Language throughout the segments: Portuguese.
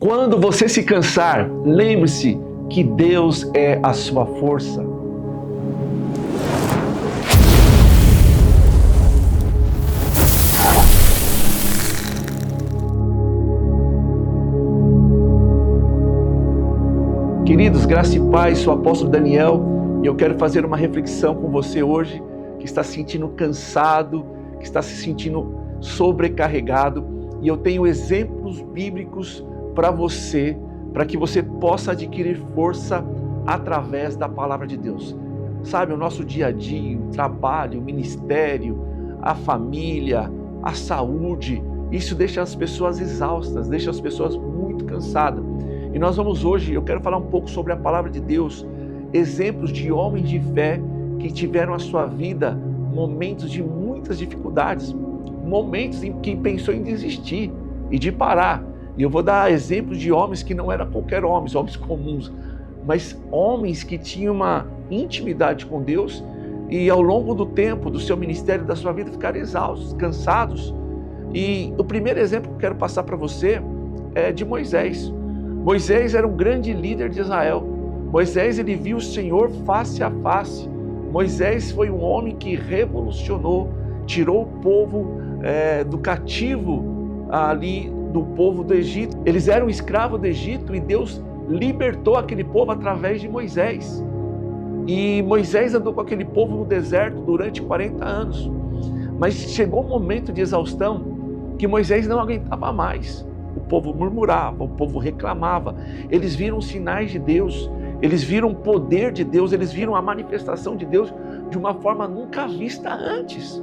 Quando você se cansar, lembre-se que Deus é a sua força. Queridos, graça e paz, sou o apóstolo Daniel e eu quero fazer uma reflexão com você hoje que está se sentindo cansado, que está se sentindo sobrecarregado, e eu tenho exemplos bíblicos para você, para que você possa adquirir força através da palavra de Deus. Sabe, o nosso dia a dia, o trabalho, o ministério, a família, a saúde, isso deixa as pessoas exaustas, deixa as pessoas muito cansadas. E nós vamos hoje, eu quero falar um pouco sobre a palavra de Deus, exemplos de homens de fé que tiveram a sua vida momentos de muitas dificuldades, momentos em que pensou em desistir e de parar. E eu vou dar exemplos de homens que não eram qualquer homens comuns, mas homens que tinham uma intimidade com Deus e ao longo do tempo, do seu ministério, da sua vida, ficaram exaustos, cansados. E o primeiro exemplo que eu quero passar para você é de Moisés. Moisés era um grande líder de Israel. Moisés, ele viu o Senhor face a face. Moisés foi um homem que revolucionou, tirou o povo do cativo ali do povo do Egito. Eles eram escravos do Egito e Deus libertou aquele povo através de Moisés. E Moisés andou com aquele povo no deserto durante 40 anos. Mas chegou um momento de exaustão que Moisés não aguentava mais. O povo murmurava, o povo reclamava. Eles viram sinais de Deus, eles viram o poder de Deus, eles viram a manifestação de Deus de uma forma nunca vista antes.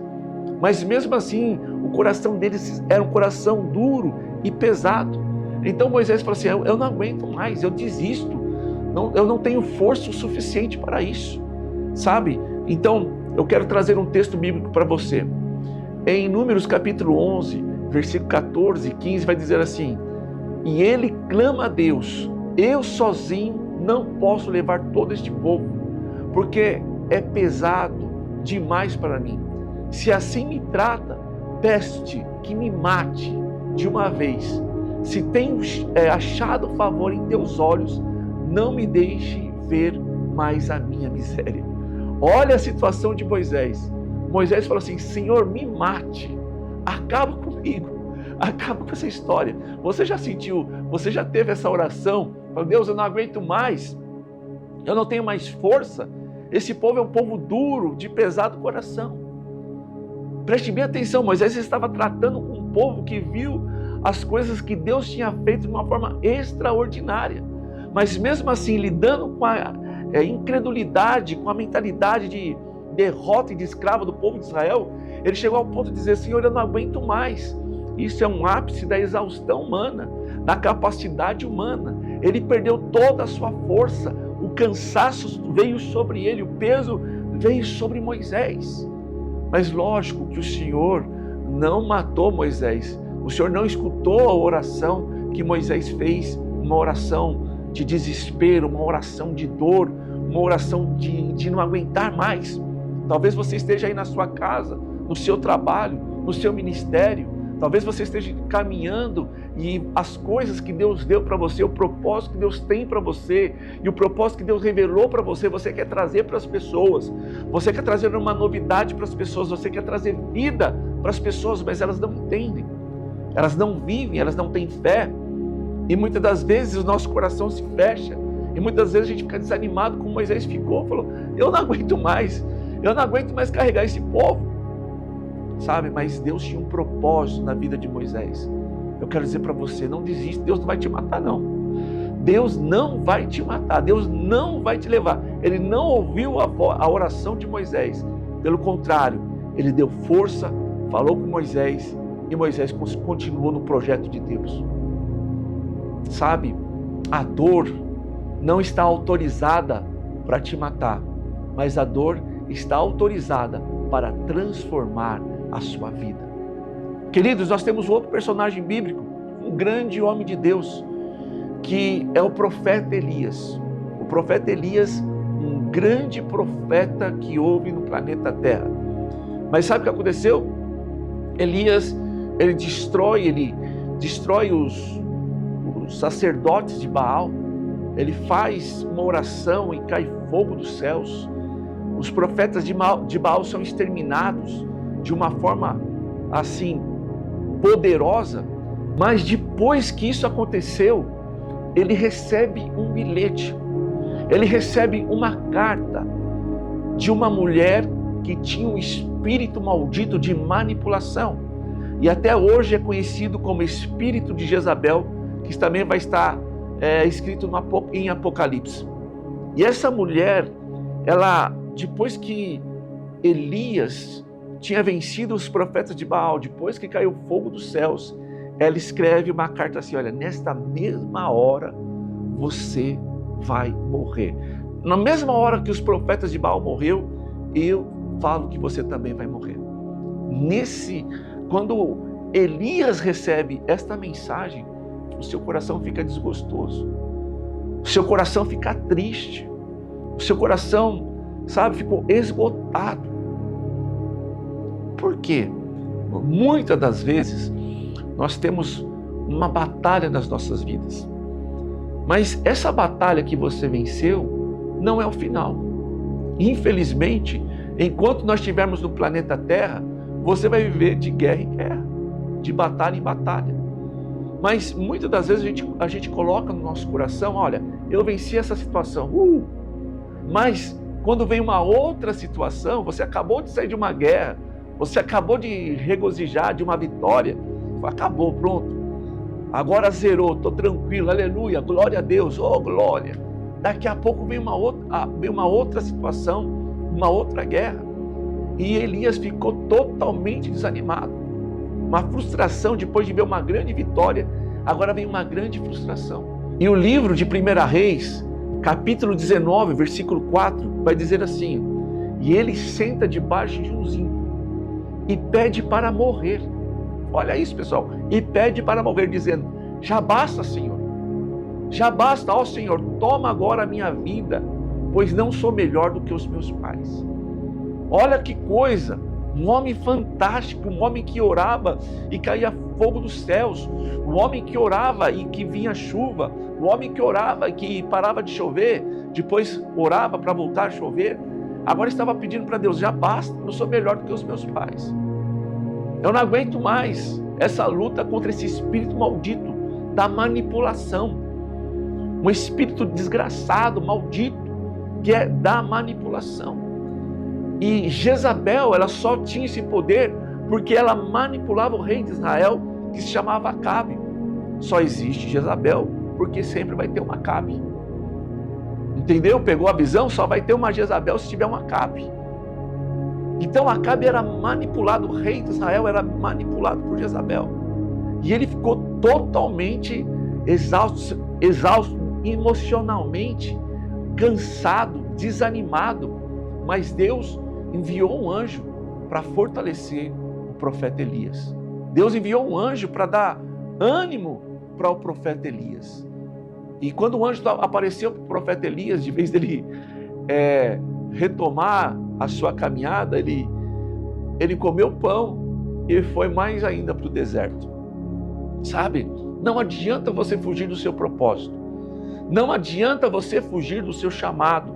Mas mesmo assim, o coração deles era um coração duro e pesado. Então Moisés falou assim, eu não aguento mais, eu desisto. Eu não tenho força o suficiente para isso, sabe? Então, eu quero trazer um texto bíblico para você. Em Números capítulo 11, versículo 14 e 15, vai dizer assim: e ele clama a Deus, eu sozinho não posso levar todo este povo, porque é pesado demais para mim. Se assim me trata, peço-te que me mate de uma vez. Se tenho achado favor em teus olhos, não me deixe ver mais a minha miséria. Olha a situação de Moisés. Moisés falou assim, Senhor, me mate, acaba comigo, acaba com essa história. Você já sentiu, você já teve essa oração? Falou, Deus, eu não aguento mais, eu não tenho mais força. Esse povo é um povo duro, de pesado coração. Preste bem atenção, Moisés estava tratando com um povo que viu as coisas que Deus tinha feito de uma forma extraordinária. Mas mesmo assim, lidando com a incredulidade, com a mentalidade de derrota e de escravo do povo de Israel, ele chegou ao ponto de dizer, Senhor, eu não aguento mais. Isso é um ápice da exaustão humana, da capacidade humana. Ele perdeu toda a sua força, o cansaço veio sobre ele, o peso veio sobre Moisés. Mas lógico que o Senhor não matou Moisés. O Senhor não escutou a oração que Moisés fez, uma oração de desespero, uma oração de dor, uma oração de não aguentar mais. Talvez você esteja aí na sua casa, no seu trabalho, no seu ministério. Talvez você esteja caminhando e as coisas que Deus deu para você, o propósito que Deus tem para você e o propósito que Deus revelou para você, você quer trazer para as pessoas. Você quer trazer uma novidade para as pessoas, você quer trazer vida para as pessoas, mas elas não entendem. Elas não vivem, elas não têm fé. E muitas das vezes o nosso coração se fecha. E muitas vezes a gente fica desanimado como Moisés ficou. Falou, eu não aguento mais carregar esse povo. Sabe, mas Deus tinha um propósito na vida de Moisés. Eu quero dizer para você, não desista, Deus não vai te matar não. Deus não vai te matar, Deus não vai te levar. Ele não ouviu a oração de Moisés. Pelo contrário, ele deu força, falou com Moisés e Moisés continuou no projeto de Deus. Sabe, a dor não está autorizada para te matar, mas a dor está autorizada para transformar a sua vida. Queridos, nós temos outro personagem bíblico, um grande homem de Deus, que é o profeta Elias. O profeta Elias, um grande profeta que houve no planeta Terra. Mas sabe o que aconteceu? Elias, ele destrói os sacerdotes de Baal, ele faz uma oração e cai fogo dos céus. Os profetas de Baal são exterminados de uma forma assim poderosa. Mas depois que isso aconteceu, ele recebe um bilhete, ele recebe uma carta de uma mulher que tinha um espírito maldito de manipulação. E até hoje é conhecido como espírito de Jezabel, que também vai estar escrito em Apocalipse. E essa mulher, ela, depois que Elias tinha vencido os profetas de Baal, depois que caiu fogo dos céus, ela escreve uma carta assim: olha, nesta mesma hora você vai morrer. Na mesma hora que os profetas de Baal morreu, eu falo que você também vai morrer. Quando Elias recebe esta mensagem, o seu coração fica desgostoso, o seu coração fica triste, o seu coração, ficou esgotado. Por quê? Muitas das vezes nós temos uma batalha nas nossas vidas, mas essa batalha que você venceu não é o final. Infelizmente, enquanto nós estivermos no planeta Terra, você vai viver de guerra em guerra, de batalha em batalha. Mas muitas das vezes a gente coloca no nosso coração: olha, eu venci essa situação, mas quando vem uma outra situação, você acabou de sair de uma guerra, você acabou de regozijar de uma vitória, acabou, pronto, agora zerou, estou tranquilo, aleluia, glória a Deus, oh glória. Daqui a pouco vem uma outra situação, uma outra guerra, e Elias ficou totalmente desanimado. Uma frustração depois de ver uma grande vitória, agora vem uma grande frustração. E o livro de 1 Reis, capítulo 19, versículo 4, vai dizer assim: e ele senta debaixo de um zinco e pede para morrer. Olha isso, pessoal, e pede para morrer, dizendo: já basta, Senhor, já basta, ó Senhor, toma agora a minha vida, pois não sou melhor do que os meus pais. Olha que coisa, um homem fantástico, um homem que orava e caía fogo dos céus, um homem que orava e que vinha chuva, um homem que orava e que parava de chover, depois orava para voltar a chover, agora estava pedindo para Deus: já basta, não sou melhor do que os meus pais. Eu não aguento mais essa luta contra esse espírito maldito da manipulação, um espírito desgraçado, maldito, que é da manipulação. E Jezabel, ela só tinha esse poder porque ela manipulava o rei de Israel, que se chamava Acabe. Só existe Jezabel porque sempre vai ter uma Acabe. Entendeu? Pegou a visão? Só vai ter uma Jezabel se tiver uma Acabe. Então Acabe era manipulado, o rei de Israel era manipulado por Jezabel. E ele ficou totalmente exausto emocionalmente, cansado, desanimado. Mas Deus enviou um anjo para fortalecer o profeta Elias. Deus enviou um anjo para dar ânimo para o profeta Elias. E quando o anjo apareceu para o profeta Elias, de vez dele retomar a sua caminhada, ele comeu pão e foi mais ainda para o deserto. Sabe, não adianta você fugir do seu propósito. Não adianta você fugir do seu chamado.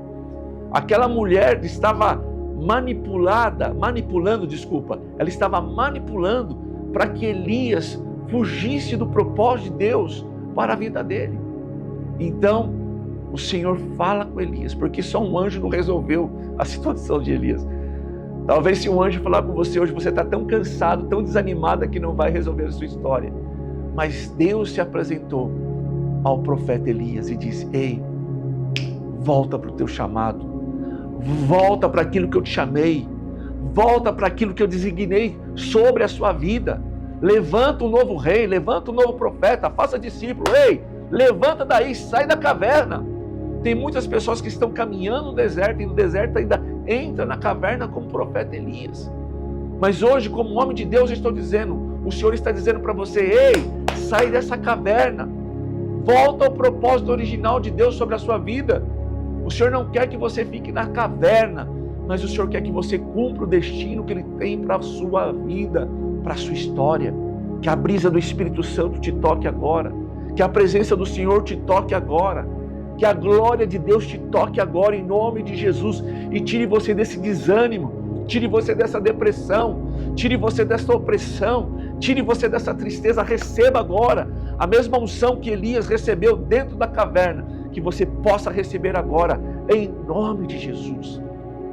Aquela mulher estava ela estava manipulando para que Elias fugisse do propósito de Deus para a vida dele. Então, o Senhor fala com Elias, porque só um anjo não resolveu a situação de Elias. Talvez se um anjo falar com você hoje, você está tão cansado, tão desanimado que não vai resolver a sua história. Mas Deus se apresentou ao profeta Elias e disse: ei, volta para o teu chamado, volta para aquilo que eu te chamei, volta para aquilo que eu designei sobre a sua vida. Levanta um novo rei, levanta um novo profeta, faça discípulo. Ei, levanta daí, sai da caverna. Tem muitas pessoas que estão caminhando no deserto e no deserto ainda entra na caverna como o profeta Elias. Mas hoje, como homem de Deus, eu estou dizendo, o Senhor está dizendo para você: ei, sai dessa caverna, volta ao propósito original de Deus sobre a sua vida. O Senhor não quer que você fique na caverna, mas o Senhor quer que você cumpra o destino que Ele tem para a sua vida, para a sua história. Que a brisa do Espírito Santo te toque agora, Que a presença do Senhor te toque agora. Que a glória de Deus te toque agora em nome de Jesus e tire você desse desânimo, tire você dessa depressão, tire você dessa opressão, tire você dessa tristeza. Receba agora a mesma unção que Elias recebeu dentro da caverna, que você possa receber agora em nome de Jesus.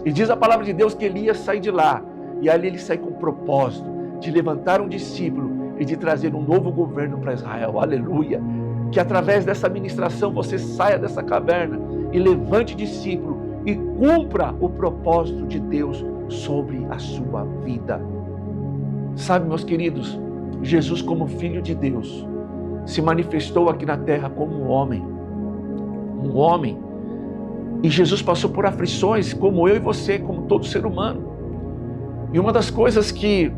E diz a palavra de Deus que Elias sai de lá e ali ele sai com o propósito de levantar um discípulo e de trazer um novo governo para Israel. Aleluia! Que através dessa ministração você saia dessa caverna e levante discípulo e cumpra o propósito de Deus sobre a sua vida. Sabe, meus queridos, Jesus, como Filho de Deus, se manifestou aqui na terra como um homem. E Jesus passou por aflições como eu e você, como todo ser humano. E uma das coisas que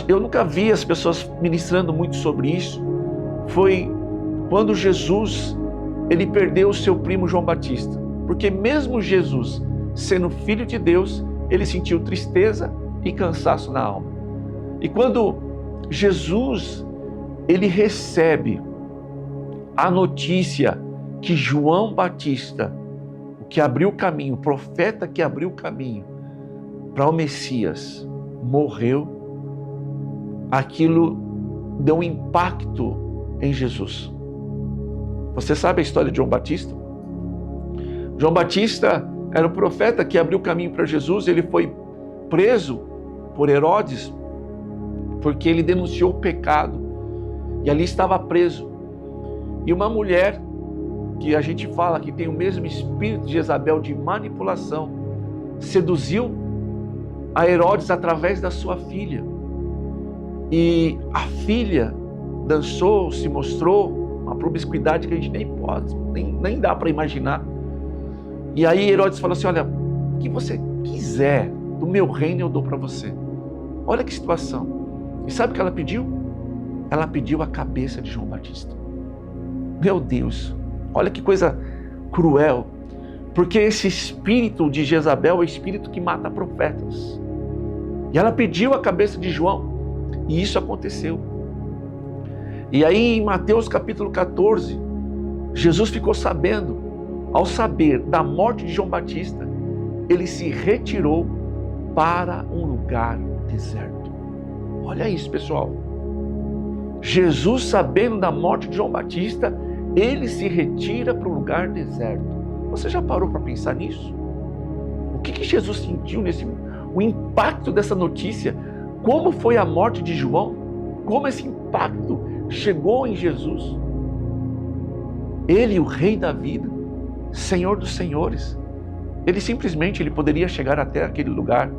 eu nunca vi as pessoas ministrando muito sobre isso foi quando Jesus, ele perdeu o seu primo João Batista. Porque mesmo Jesus, sendo filho de Deus, ele sentiu tristeza e cansaço na alma. E quando Jesus, ele recebe a notícia que João Batista, o que abriu o caminho, o profeta que abriu o caminho para o Messias, morreu, aquilo deu um impacto em Jesus. Você sabe a história de João Batista? João Batista era o profeta que abriu o caminho para Jesus. Ele foi preso por Herodes porque ele denunciou o pecado e ali estava preso. E uma mulher que a gente fala que tem o mesmo espírito de Jezabel de manipulação seduziu a Herodes através da sua filha. E a filha dançou, se mostrou uma promiscuidade que a gente nem dá para imaginar. E aí Herodes falou assim: olha, o que você quiser do meu reino eu dou para você. Olha que situação. E sabe o que ela pediu? Ela pediu a cabeça de João Batista. Meu Deus, olha que coisa cruel. Porque esse espírito de Jezabel é o espírito que mata profetas. E ela pediu a cabeça de João. E isso aconteceu. E aí em Mateus capítulo 14, Jesus ficou sabendo, ao saber da morte de João Batista, ele se retirou para um lugar deserto. Olha isso, pessoal. Jesus, sabendo da morte de João Batista, ele se retira para um lugar deserto. Você já parou para pensar nisso? O que Jesus sentiu o impacto dessa notícia? Como foi a morte de João? Como esse impacto chegou em Jesus? Ele, o Rei da vida, Senhor dos senhores, ele simplesmente poderia chegar até aquele lugar,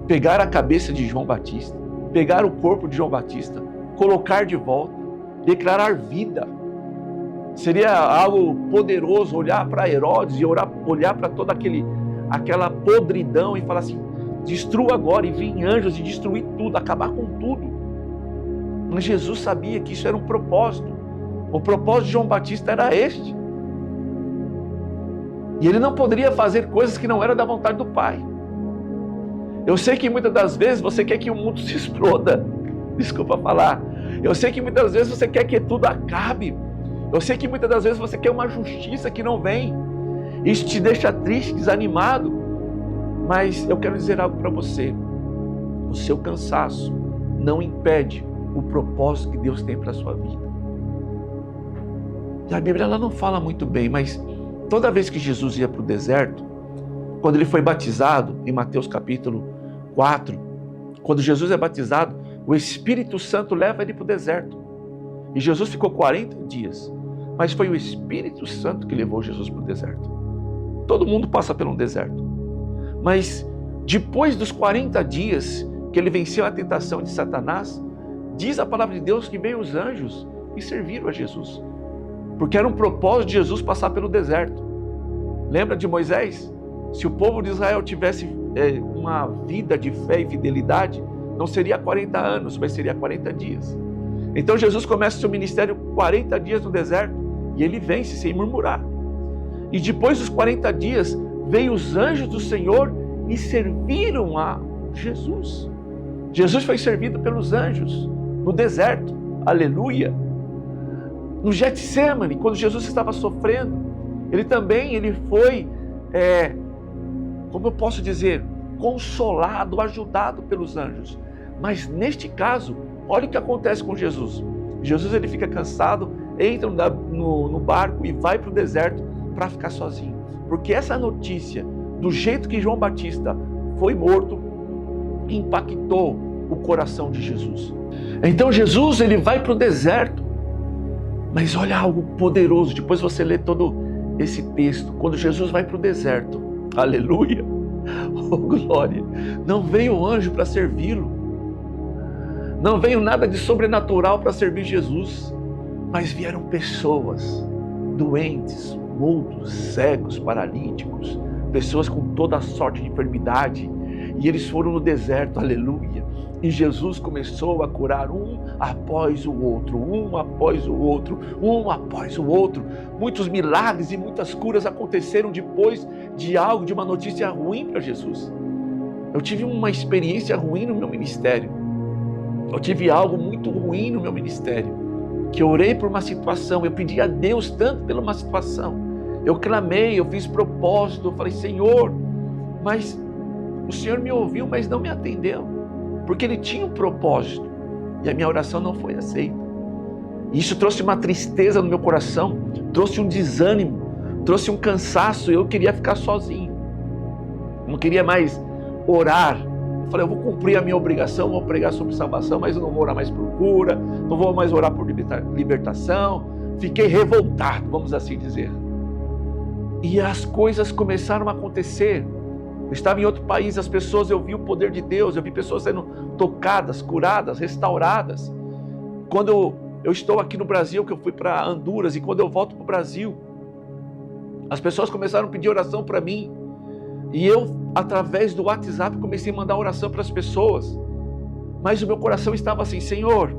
pegar a cabeça de João Batista, pegar o corpo de João Batista, colocar de volta, declarar vida. Seria algo poderoso olhar para Herodes e olhar para toda aquela podridão e falar assim: destrua agora, e vir anjos e destruir tudo, acabar com tudo. Mas Jesus sabia que isso era um propósito. O propósito de João Batista era este. E ele não poderia fazer coisas que não eram da vontade do Pai. Eu sei que muitas das vezes você quer que o mundo se exploda. Desculpa falar. Eu sei que muitas vezes você quer que tudo acabe. Eu sei que muitas das vezes você quer uma justiça que não vem. Isso te deixa triste, desanimado. Mas eu quero dizer algo para você. O seu cansaço não impede o propósito que Deus tem para a sua vida. E a Bíblia ela não fala muito bem, mas toda vez que Jesus ia para o deserto, quando ele foi batizado, em Mateus capítulo 4, quando Jesus é batizado, o Espírito Santo leva ele para o deserto. E Jesus ficou 40 dias, mas foi o Espírito Santo que levou Jesus para o deserto. Todo mundo passa por um deserto. Mas depois dos 40 dias que ele venceu a tentação de Satanás, diz a palavra de Deus que veio os anjos e serviram a Jesus. Porque era um propósito de Jesus passar pelo deserto. Lembra de Moisés? Se o povo de Israel tivesse uma vida de fé e fidelidade, não seria 40 anos, mas seria 40 dias. Então Jesus começa seu ministério 40 dias no deserto e ele vence sem murmurar. E depois dos 40 dias, veio os anjos do Senhor e serviram a Jesus. Jesus foi servido pelos anjos no deserto. Aleluia! No Getsemane, quando Jesus estava sofrendo, ele foi, como eu posso dizer, consolado, ajudado pelos anjos. Mas neste caso, olha o que acontece com Jesus. Jesus ele fica cansado, entra no barco e vai para o deserto para ficar sozinho. Porque essa notícia, do jeito que João Batista foi morto, impactou o coração de Jesus. Então Jesus ele vai para o deserto. Mas olha algo poderoso, depois você lê todo esse texto. Quando Jesus vai para o deserto, aleluia, oh glória, não veio anjo para servi-lo, não veio nada de sobrenatural para servir Jesus, mas vieram pessoas doentes, mudos, cegos, paralíticos, pessoas com toda sorte de enfermidade, e eles foram no deserto, aleluia, e Jesus começou a curar um após o outro, um após o outro, um após o outro. Muitos milagres e muitas curas aconteceram depois de uma notícia ruim para Jesus. Eu tive uma experiência ruim no meu ministério. Eu tive algo muito ruim no meu ministério, que eu orei por uma situação, eu pedi a Deus tanto pela uma situação. Eu clamei, eu fiz propósito, eu falei, Senhor, mas o Senhor me ouviu, mas não me atendeu, porque Ele tinha um propósito, e a minha oração não foi aceita. Isso trouxe uma tristeza no meu coração, trouxe um desânimo, trouxe um cansaço, eu queria ficar sozinho, não queria mais orar. Eu falei, eu vou cumprir a minha obrigação, vou pregar sobre salvação, mas eu não vou orar mais por cura, não vou mais orar por libertação. Fiquei revoltado, vamos assim dizer. E as coisas começaram a acontecer. Eu estava em outro país, eu vi o poder de Deus, eu vi pessoas sendo tocadas, curadas, restauradas. Quando eu estou aqui no Brasil, que eu fui para Honduras, e quando eu volto para o Brasil, as pessoas começaram a pedir oração para mim. E eu, através do WhatsApp, comecei a mandar oração para as pessoas. Mas o meu coração estava assim, Senhor,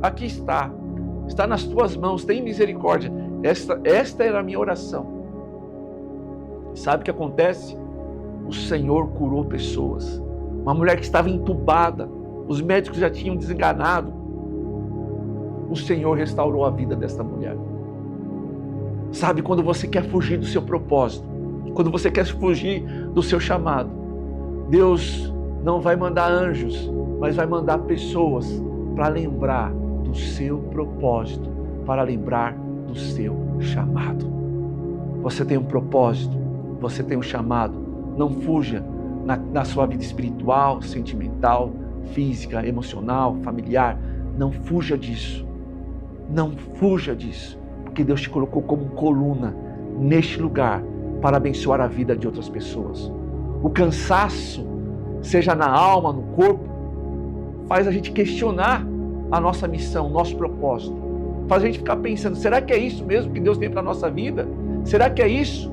aqui está nas tuas mãos, tem misericórdia. Esta era a minha oração. Sabe o que acontece? O Senhor curou pessoas. Uma mulher que estava entubada, os médicos já tinham desenganado. O Senhor restaurou a vida desta mulher. Sabe, quando você quer fugir do seu propósito, quando você quer fugir do seu chamado, Deus não vai mandar anjos, mas vai mandar pessoas para lembrar do seu propósito, para lembrar do seu chamado. Você tem um propósito, você tem um chamado. Não fuja na sua vida espiritual, sentimental, física, emocional, familiar. Não fuja disso. Não fuja disso, porque Deus te colocou como coluna neste lugar para abençoar a vida de outras pessoas. O cansaço, seja na alma, no corpo, faz a gente questionar a nossa missão, nosso propósito. Faz a gente ficar pensando, será que é isso mesmo que Deus tem para a nossa vida? Será que é isso?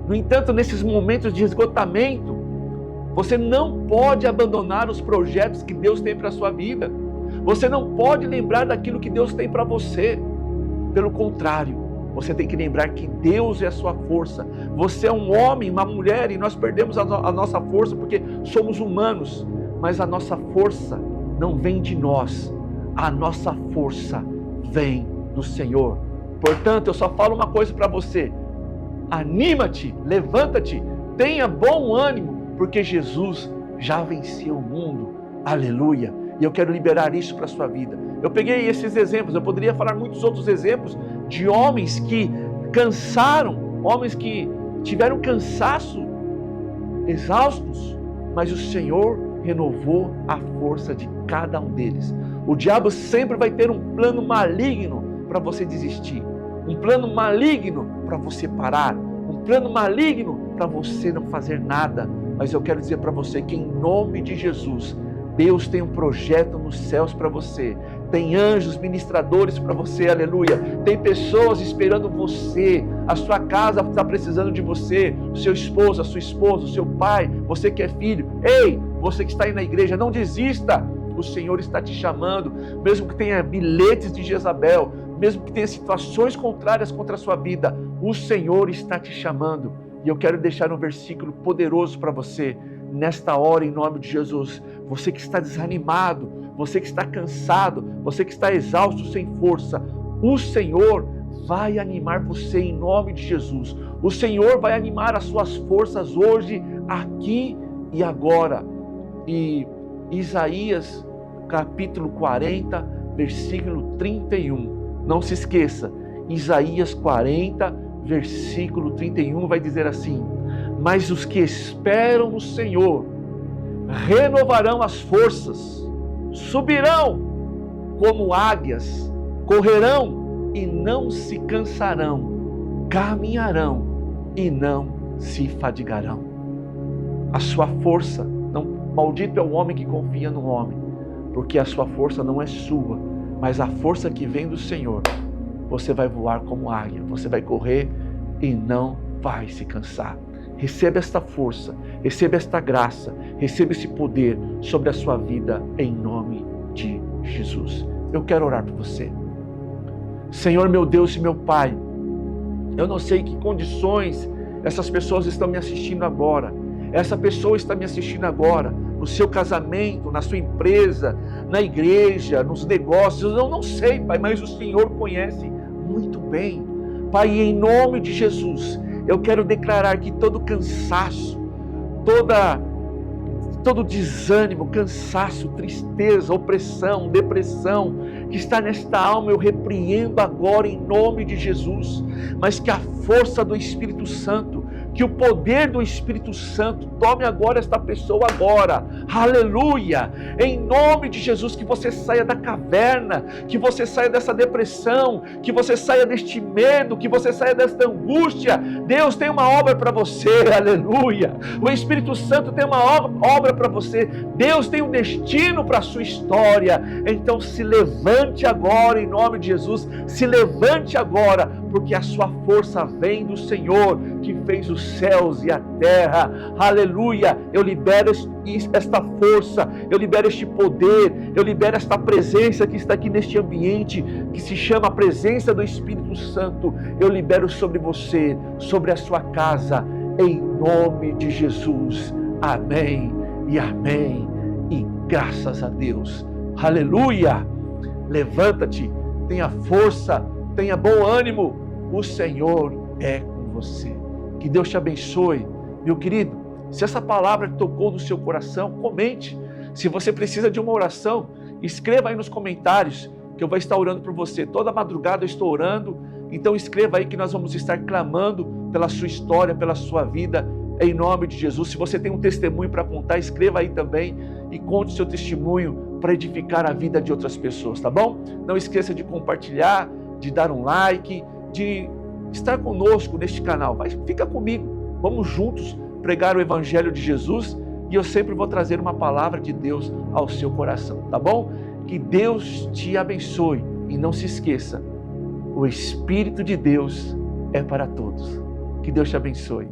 No entanto, nesses momentos de esgotamento, você não pode abandonar os projetos que Deus tem para a sua vida. Você não pode lembrar daquilo que Deus tem para você. Pelo contrário, você tem que lembrar que Deus é a sua força. Você é um homem, uma mulher, e nós perdemos a nossa força porque somos humanos. Mas a nossa força não vem de nós. A nossa força vem do Senhor. Portanto, eu só falo uma coisa para você. Anima-te, levanta-te, tenha bom ânimo, porque Jesus já venceu o mundo. Aleluia! E eu quero liberar isso para a sua vida. Eu peguei esses exemplos, eu poderia falar muitos outros exemplos de homens que cansaram, homens que tiveram cansaço, exaustos, mas o Senhor renovou a força de cada um deles. O diabo sempre vai ter um plano maligno para você desistir, um plano maligno para você parar, um plano maligno para você não fazer nada. Mas eu quero dizer para você que em nome de Jesus, Deus tem um projeto nos céus para você. Tem anjos ministradores para você, aleluia. Tem pessoas esperando você. A sua casa está precisando de você. O seu esposo, a sua esposa, o seu pai, você que é filho. Ei, você que está aí na igreja, não desista. O Senhor está te chamando, mesmo que tenha bilhetes de Jezabel, mesmo que tenha situações contrárias contra a sua vida, o Senhor está te chamando. E eu quero deixar um versículo poderoso para você, nesta hora, em nome de Jesus. Você que está desanimado, você que está cansado, você que está exausto, sem força, o Senhor vai animar você em nome de Jesus. O Senhor vai animar as suas forças hoje, aqui e agora. E Isaías capítulo 40, versículo 31. Não se esqueça, Isaías 40, versículo 31 vai dizer assim: mas os que esperam no Senhor renovarão as forças, subirão como águias, correrão e não se cansarão, caminharão e não se fadigarão. A sua força, maldito é o homem que confia no homem, porque a sua força não é sua, mas a força que vem do Senhor. Você vai voar como águia, você vai correr e não vai se cansar. Receba esta força, receba esta graça, receba esse poder sobre a sua vida em nome de Jesus. Eu quero orar por você. Senhor, meu Deus e meu Pai, eu não sei em que condições essas pessoas estão me assistindo agora. Essa pessoa está me assistindo agora, no seu casamento, na sua empresa, na igreja, nos negócios. Eu não sei, Pai, mas o Senhor conhece muito bem. Pai, em nome de Jesus, eu quero declarar que todo cansaço, todo desânimo, cansaço, tristeza, opressão, depressão que está nesta alma, eu repreendo agora em nome de Jesus, mas que a força do Espírito Santo, que o poder do Espírito Santo tome agora esta pessoa agora, aleluia, em nome de Jesus, que você saia da caverna, que você saia dessa depressão, que você saia deste medo, que você saia desta angústia. Deus tem uma obra para você, aleluia, o Espírito Santo tem uma obra para você, Deus tem um destino para a sua história. Então se levante agora em nome de Jesus, se levante agora, porque a sua força vem do Senhor, que fez os céus e a terra, aleluia. Eu libero esta força, eu libero este poder, eu libero esta presença que está aqui neste ambiente, que se chama a presença do Espírito Santo. Eu libero sobre você, sobre a sua casa, em nome de Jesus, amém e amém, e graças a Deus, aleluia. Levanta-te, tenha força, tenha bom ânimo, o Senhor é com você. Que Deus te abençoe, meu querido. Se essa palavra tocou no seu coração, comente. Se você precisa de uma oração, escreva aí nos comentários, que eu vou estar orando por você. Toda madrugada eu estou orando, então escreva aí que nós vamos estar clamando pela sua história, pela sua vida, em nome de Jesus. Se você tem um testemunho para contar, escreva aí também e conte seu testemunho para edificar a vida de outras pessoas, tá bom? Não esqueça de compartilhar, de dar um like, de estar conosco neste canal. Fica comigo, vamos juntos pregar o Evangelho de Jesus, e eu sempre vou trazer uma palavra de Deus ao seu coração, tá bom? Que Deus te abençoe, e não se esqueça, o Espírito de Deus é para todos. Que Deus te abençoe.